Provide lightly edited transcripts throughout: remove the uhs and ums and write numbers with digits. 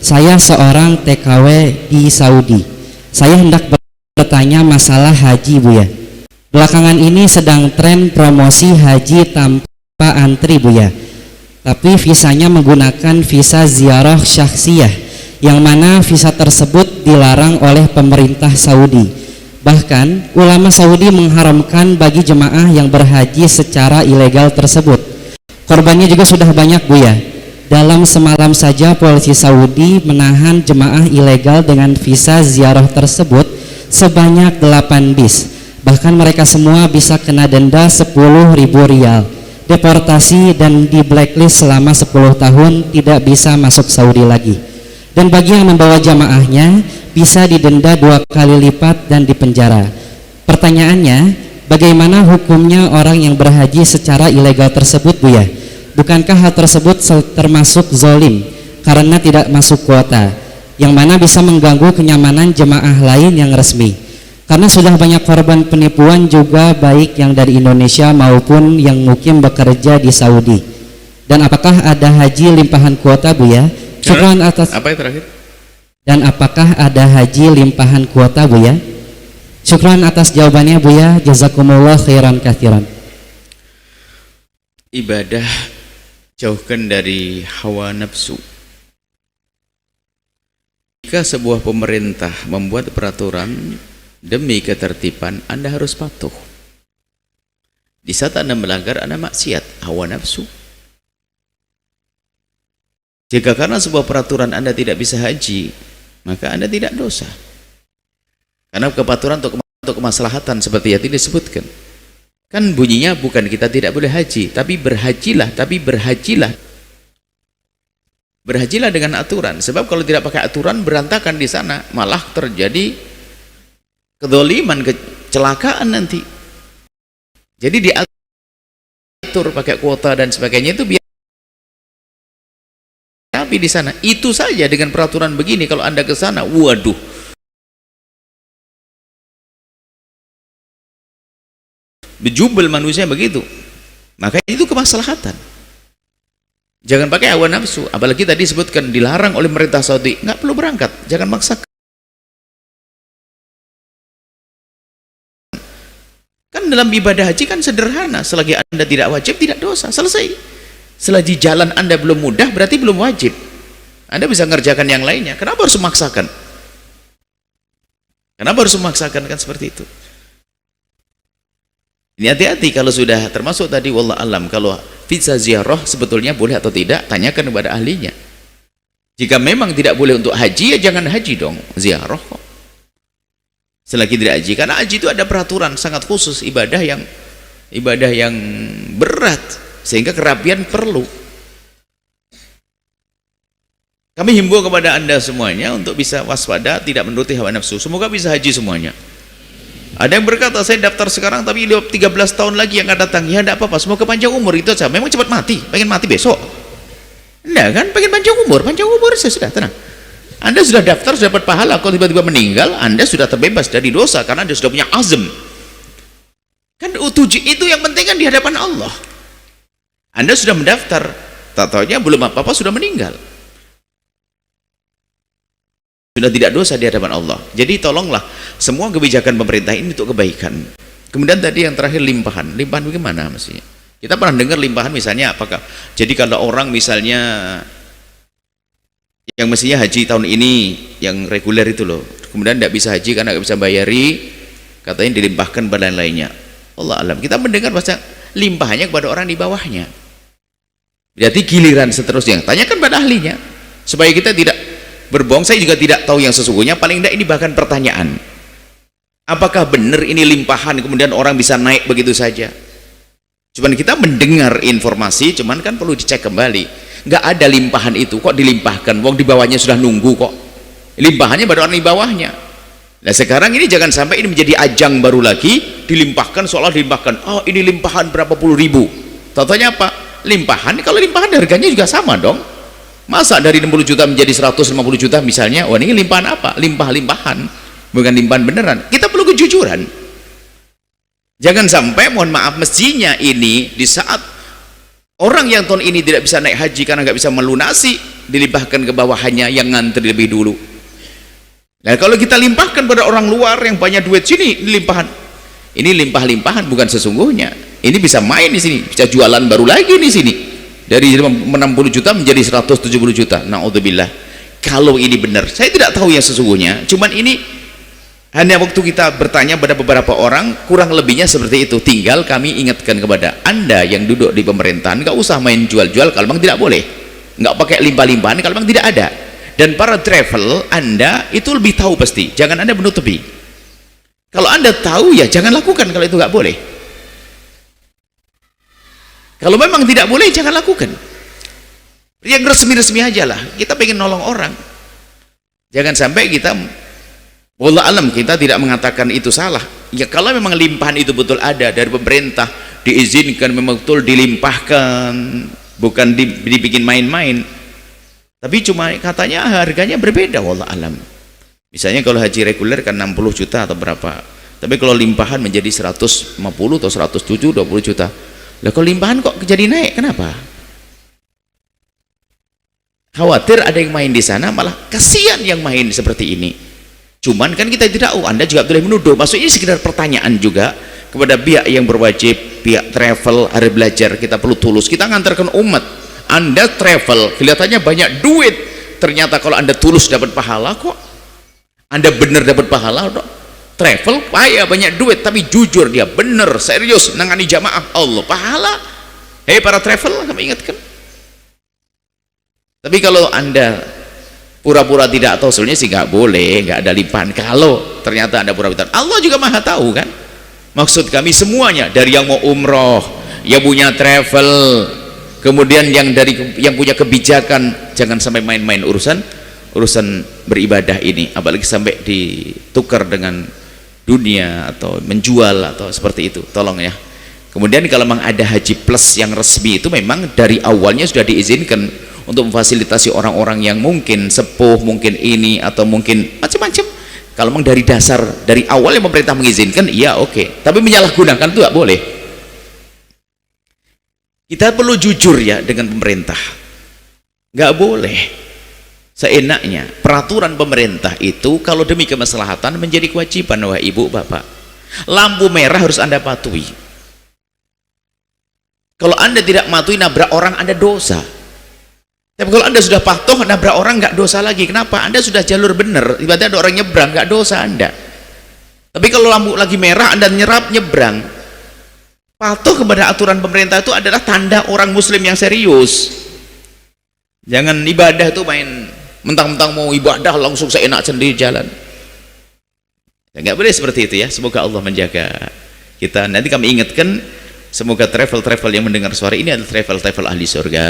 Saya seorang TKW di Saudi. Saya hendak bertanya masalah haji, Buya. Belakangan ini sedang tren promosi haji tanpa antri, Buya. Tapi visanya menggunakan visa ziarah syakhsiyah, yang mana visa tersebut dilarang oleh pemerintah Saudi. Bahkan ulama Saudi mengharamkan bagi jemaah yang berhaji secara ilegal tersebut. Korbannya juga sudah banyak, Buya. Dalam semalam saja polisi Saudi menahan jemaah ilegal dengan visa ziarah tersebut sebanyak 8 bis. Bahkan mereka semua bisa kena denda 10.000 rial, deportasi, dan di blacklist selama 10 tahun tidak bisa masuk Saudi lagi. Dan bagi yang membawa jamaahnya bisa didenda 2 kali lipat dan dipenjara. Pertanyaannya, bagaimana hukumnya orang yang berhaji secara ilegal tersebut, Buya? Bukankah hal tersebut termasuk zolim karena tidak masuk kuota, yang mana bisa mengganggu kenyamanan jemaah lain yang resmi? Karena sudah banyak korban penipuan juga, baik yang dari Indonesia maupun yang mukim bekerja di Saudi. Dan apakah ada haji limpahan kuota, Buya? Syukran atas. Apa yang terakhir? Dan apakah ada haji limpahan kuota, Buya? Syukran atas jawabannya, Buya. Jazakumullah khairan katsiran. Ibadah jauhkan dari hawa nafsu. Jika sebuah pemerintah membuat peraturan demi ketertiban, Anda harus patuh. Di saat Anda melanggar, Anda maksiat, hawa nafsu. Jika karena sebuah peraturan Anda tidak bisa haji, maka Anda tidak dosa. Karena kepatuhan untuk kemaslahatan seperti yang disebutkan. Kan bunyinya bukan kita tidak boleh haji, tapi berhajilah, berhajilah dengan aturan. Sebab kalau tidak pakai aturan, berantakan di sana, malah terjadi kedzaliman, kecelakaan nanti. Jadi diatur pakai kuota dan sebagainya itu biar tapi di sana itu saja dengan peraturan begini. Kalau Anda ke sana, waduh, bejubel manusia begitu. Maka itu kemaslahatan. Jangan pakai hawa nafsu. Apalagi tadi disebutkan dilarang oleh pemerintah Saudi, nggak perlu berangkat, jangan maksakan. Kan dalam ibadah haji kan sederhana, selagi Anda tidak wajib tidak dosa, selesai. Selagi jalan Anda belum mudah berarti belum wajib. Anda bisa ngerjakan yang lainnya. Kenapa harus memaksakan? Kenapa harus memaksakan? Kan seperti itu. Ini hati-hati kalau sudah termasuk tadi wallah alam, kalau visa ziarah sebetulnya boleh atau tidak, tanyakan kepada ahlinya. Jika memang tidak boleh untuk haji, ya jangan haji dong, ziarah kok. Selagi tidak haji, karena haji itu ada peraturan sangat khusus, ibadah yang berat, sehingga kerapian perlu. Kami himbau kepada Anda semuanya untuk bisa waspada, tidak menuruti hawa nafsu. Semoga bisa haji semuanya. Ada yang berkata, saya daftar sekarang tapi 13 tahun lagi yang akan datang. Ya tidak apa-apa, semoga panjang umur itu saja. Memang cepat mati, pengen mati besok. Enggak kan, pengen panjang umur saya sudah tenang. Anda sudah daftar, sudah dapat pahala. Kalau tiba-tiba meninggal, Anda sudah terbebas dari dosa karena Anda sudah punya azm. Kan itu yang penting kan di hadapan Allah. Anda sudah mendaftar, tak taunya belum apa-apa sudah meninggal. Sudah tidak dosa di hadapan Allah. Jadi tolonglah semua kebijakan pemerintah ini untuk kebaikan. Kemudian tadi yang terakhir limpahan bagaimana mestinya? Kita pernah dengar limpahan misalnya apakah? Jadi kalau orang misalnya yang mestinya haji tahun ini yang reguler itu loh, kemudian tidak bisa haji karena tidak bisa bayari, katanya dilimpahkan pada lainnya. Allah alam. Kita mendengar bahasa limpahannya kepada orang di bawahnya. Berarti giliran seterusnya. Tanyakan pada ahlinya supaya kita tidak berbohong. Saya juga tidak tahu yang sesungguhnya, paling tidak ini bahkan pertanyaan, apakah benar ini limpahan kemudian orang bisa naik begitu saja? Cuman kita mendengar informasi, cuman kan perlu dicek kembali. Nggak ada limpahan itu, kok dilimpahkan? Wong di bawahnya sudah nunggu kok. Limpahannya pada orang di bawahnya. Nah sekarang ini jangan sampai ini menjadi ajang baru lagi, dilimpahkan seolah dilimpahkan, oh ini limpahan berapa puluh ribu. Contohnya apa? Limpahan, kalau limpahan harganya juga sama dong. Masa dari 60 juta menjadi 150 juta misalnya? Wah ini limpahan apa? Limpahan, bukan limpahan beneran. Kita perlu kejujuran. Jangan sampai, mohon maaf, mestinya ini di saat Orang yang tahun ini tidak bisa naik haji karena nggak bisa melunasi, dilimpahkan ke bawahannya yang ngantri lebih dulu. Nah, kalau kita limpahkan pada orang luar yang banyak duit, sini limpahan. Ini limpah-limpahan bukan sesungguhnya. Ini bisa main di sini, bisa jualan baru lagi di sini. Dari 60 juta menjadi 170 juta. Naudzubillah. Kalau ini benar, saya tidak tahu yang sesungguhnya. Cuman ini hanya waktu kita bertanya pada beberapa orang, kurang lebihnya seperti itu. Tinggal kami ingatkan kepada Anda yang duduk di pemerintahan, nggak usah main jual-jual kalau memang tidak boleh. Nggak pakai limpah-limpahan kalau memang tidak ada. Dan para travel, Anda itu lebih tahu pasti. Jangan Anda menutupi. Kalau Anda tahu ya jangan lakukan kalau itu nggak boleh. Kalau memang tidak boleh jangan lakukan. Yang resmi-resmi aja lah. Kita pengen nolong orang. Jangan sampai kita, wallah alam, kita tidak mengatakan itu salah. Ya kalau memang limpahan itu betul ada dari pemerintah, diizinkan, memang betul dilimpahkan, bukan dibikin main-main. Tapi cuma katanya harganya berbeda, wallah alam. Misalnya kalau haji reguler kan 60 juta atau berapa. Tapi kalau limpahan menjadi 150 atau 107, 20 juta. Lah kalau limpahan kok jadi naik, kenapa? Khawatir ada yang main di sana, malah kasihan yang main seperti ini. Cuman kan kita tidak tahu, Anda juga boleh menuduh. Maksudnya sekedar pertanyaan juga kepada pihak yang berwajib, pihak travel, hari belajar, kita perlu tulus. Kita ngantarkan umat. Anda travel, kelihatannya banyak duit. Ternyata kalau Anda tulus dapat pahala kok. Anda benar dapat pahala kok. Travel payah banyak duit, tapi jujur dia benar serius nangani jamaah, Allah pahala. Hei para travel, kami ingatkan. Tapi kalau Anda pura-pura tidak tahu, sebenarnya sih nggak boleh, nggak ada limpahan. Kalau ternyata Anda pura-pura, Allah juga maha tahu kan. Maksud kami semuanya, dari yang mau umroh, yang punya travel, kemudian yang punya kebijakan, jangan sampai main-main urusan beribadah ini, apalagi sampai ditukar dengan dunia atau menjual atau seperti itu. Tolong ya. Kemudian kalau memang ada haji plus yang resmi, itu memang dari awalnya sudah diizinkan untuk memfasilitasi orang-orang yang mungkin sepuh, mungkin ini atau mungkin macam-macam. Kalau memang dari dasar, dari awal yang pemerintah mengizinkan, iya oke. Tapi menyalahgunakan itu tidak boleh. Kita perlu jujur ya dengan pemerintah. Nggak boleh seenaknya. Peraturan pemerintah itu kalau demi kemaslahatan menjadi kewajiban. Wah ibu bapak, lampu merah harus Anda patuhi. Kalau Anda tidak mematuhi, nabrak orang, Anda dosa. Tapi kalau Anda sudah patuh, nabrak orang nggak dosa lagi. Kenapa? Anda sudah jalur benar, tiba-tiba ada orang nyebrang, nggak dosa Anda. Tapi kalau lampu lagi merah, Anda nyerap nyebrang, patuh kepada aturan pemerintah itu adalah tanda orang muslim yang serius. Jangan ibadah itu main mentang-mentang mau ibadah langsung seenak sendiri jalan. Ya, nggak boleh seperti itu ya. Semoga Allah menjaga kita. Nanti kami ingatkan, semoga travel-travel yang mendengar suara ini adalah travel-travel ahli surga.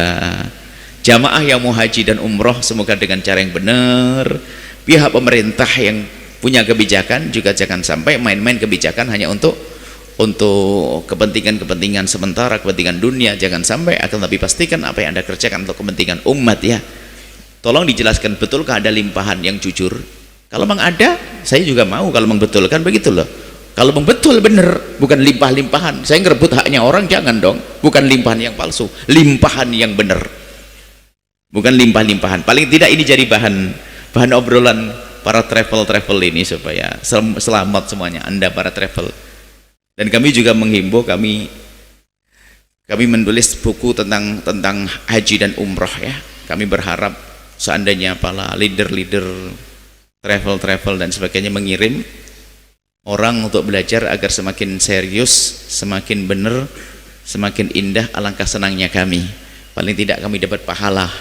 Jamaah yang mau haji dan umroh semoga dengan cara yang benar. Pihak pemerintah yang punya kebijakan juga jangan sampai main-main kebijakan hanya untuk kepentingan-kepentingan sementara, kepentingan dunia. Jangan sampai, akan tapi pastikan apa yang Anda kerjakan untuk kepentingan umat ya. Tolong dijelaskan, betulkah ada limpahan yang jujur? Kalau memang ada, saya juga mau kalau memang betul, kan begitu loh. Kalau memang betul benar, bukan limpah-limpahan. Saya ngerebut haknya orang, jangan dong. Bukan limpahan yang palsu, limpahan yang benar. Bukan limpah-limpahan. Paling tidak ini jadi bahan obrolan para travel ini supaya selamat semuanya Anda para travel. Dan kami juga menghimbau, kami menulis buku tentang haji dan umroh ya. Kami berharap seandainya para leader travel dan sebagainya mengirim orang untuk belajar agar semakin serius, semakin benar, semakin indah, alangkah senangnya kami. Paling tidak kami dapat pahala.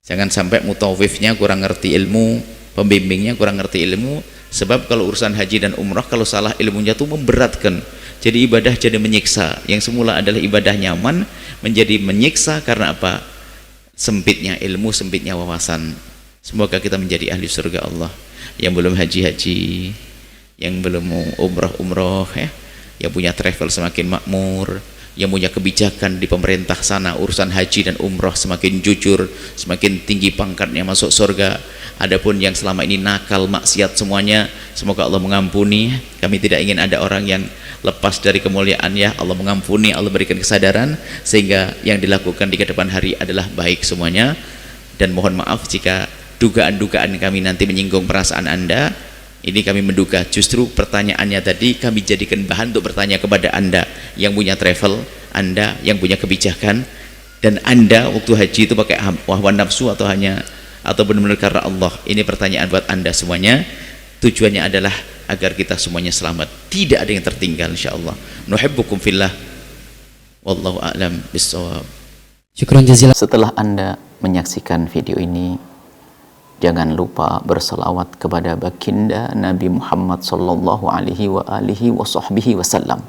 Jangan sampai mutawifnya kurang ngerti ilmu, pembimbingnya kurang ngerti ilmu. Sebab kalau urusan haji dan umrah, kalau salah ilmunya itu memberatkan. Jadi ibadah jadi menyiksa. Yang semula adalah ibadah nyaman menjadi menyiksa karena apa? Sempitnya ilmu, sempitnya wawasan. Semoga kita menjadi ahli surga Allah. Yang belum haji-haji, yang belum umrah ya, yang punya travel semakin makmur, yang punya kebijakan di pemerintah sana urusan haji dan umrah semakin jujur, semakin tinggi pangkatnya masuk surga. Adapun yang selama ini nakal, maksiat semuanya, semoga Allah mengampuni. Kami tidak ingin ada orang yang lepas dari kemuliaan, ya Allah mengampuni, Allah berikan kesadaran sehingga yang dilakukan di kedepan hari adalah baik semuanya. Dan mohon maaf jika dugaan-dugaan kami nanti menyinggung perasaan Anda. Ini kami menduga justru pertanyaannya tadi kami jadikan bahan untuk bertanya kepada Anda yang punya travel, Anda yang punya kebijakan, dan Anda waktu haji itu pakai hawa nafsu atau benar-benar karena Allah. Ini pertanyaan buat Anda semuanya. Tujuannya adalah agar kita semuanya selamat, tidak ada yang tertinggal insyaallah. Nuhibbukum fillah. Wallahu a'lam bissawab. Syukran jazilan. Setelah Anda menyaksikan video ini, jangan lupa berselawat kepada baginda Nabi Muhammad sallallahu alaihi wa alihi wa sahbihi wasallam.